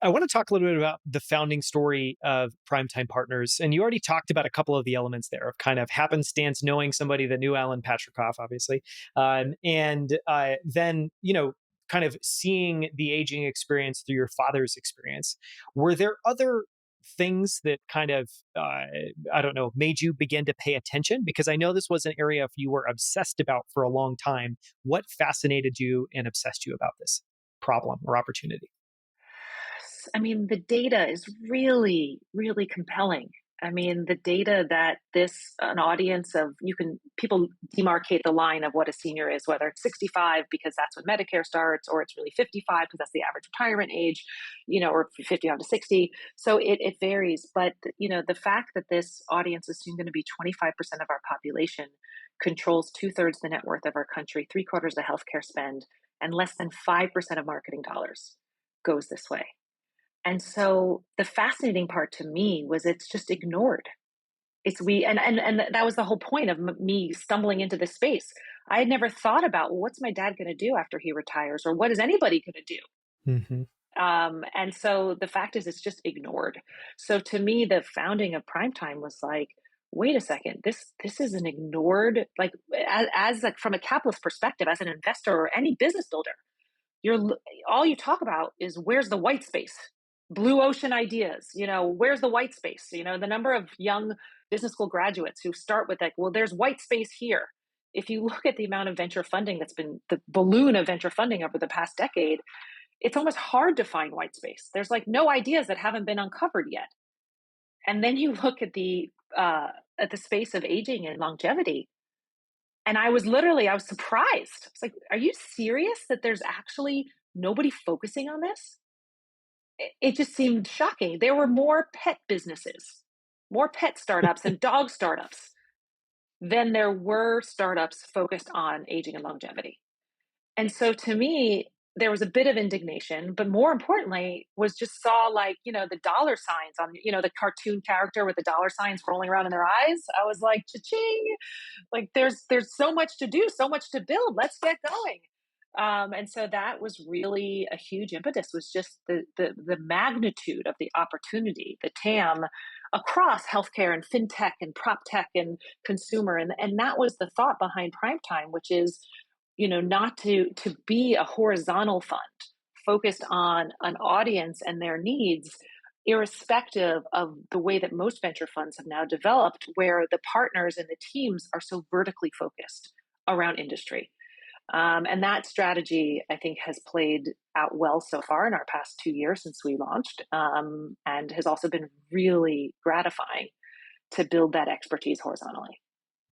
I want to talk a little bit about the founding story of Primetime Partners. And you already talked about a couple of the elements there of kind of happenstance, knowing somebody that knew Alan Patricof, obviously. And then, kind of seeing the aging experience through your father's experience. Were there other things that kind of, I don't know, made you begin to pay attention? Because I know this was an area you were obsessed about for a long time. What fascinated you and obsessed you about this problem or opportunity? I mean, the data is really, really compelling. I mean, the data that an audience of, people demarcate the line of what a senior is, whether it's 65 because that's when Medicare starts, or it's really 55 because that's the average retirement age, or 55 to 60. So it varies. But, the fact that this audience is soon going to be 25% of our population, controls two-thirds the net worth of our country, three-quarters of the healthcare spend, and less than 5% of marketing dollars goes this way. And so the fascinating part to me was it's just ignored. It's we and that was the whole point of me stumbling into this space. I had never thought about, well, what's my dad going to do after he retires, or what is anybody going to do? Hmm. And so the fact is, it's just ignored. So to me, the founding of Primetime was like, wait a second, this is an ignored, like, as like from a capitalist perspective, as an investor or any business builder, you're all you talk about is where's the white space, blue ocean ideas, where's the white space, the number of young business school graduates who start with like, well, there's white space here. If you look at the amount of venture funding that's been the balloon of venture funding over the past decade, it's almost hard to find white space. There's like no ideas that haven't been uncovered yet. And then you look at the space of aging and longevity, and I was surprised. It's like, are you serious that there's actually nobody focusing on this? It just seemed shocking. There were more pet businesses, more pet startups and dog startups than there were startups focused on aging and longevity. And so to me, there was a bit of indignation, but more importantly, was just saw like, the dollar signs on, the cartoon character with the dollar signs rolling around in their eyes. I was like, cha-ching, like there's so much to do, so much to build. Let's get going. And so that was really a huge impetus, was just the magnitude of the opportunity, the TAM across healthcare and fintech and prop tech and consumer. And that was the thought behind Primetime, which is, not to be a horizontal fund focused on an audience and their needs, irrespective of the way that most venture funds have now developed, where the partners and the teams are so vertically focused around industry. And that strategy, I think, has played out well so far in our past 2 years since we launched, and has also been really gratifying to build that expertise horizontally.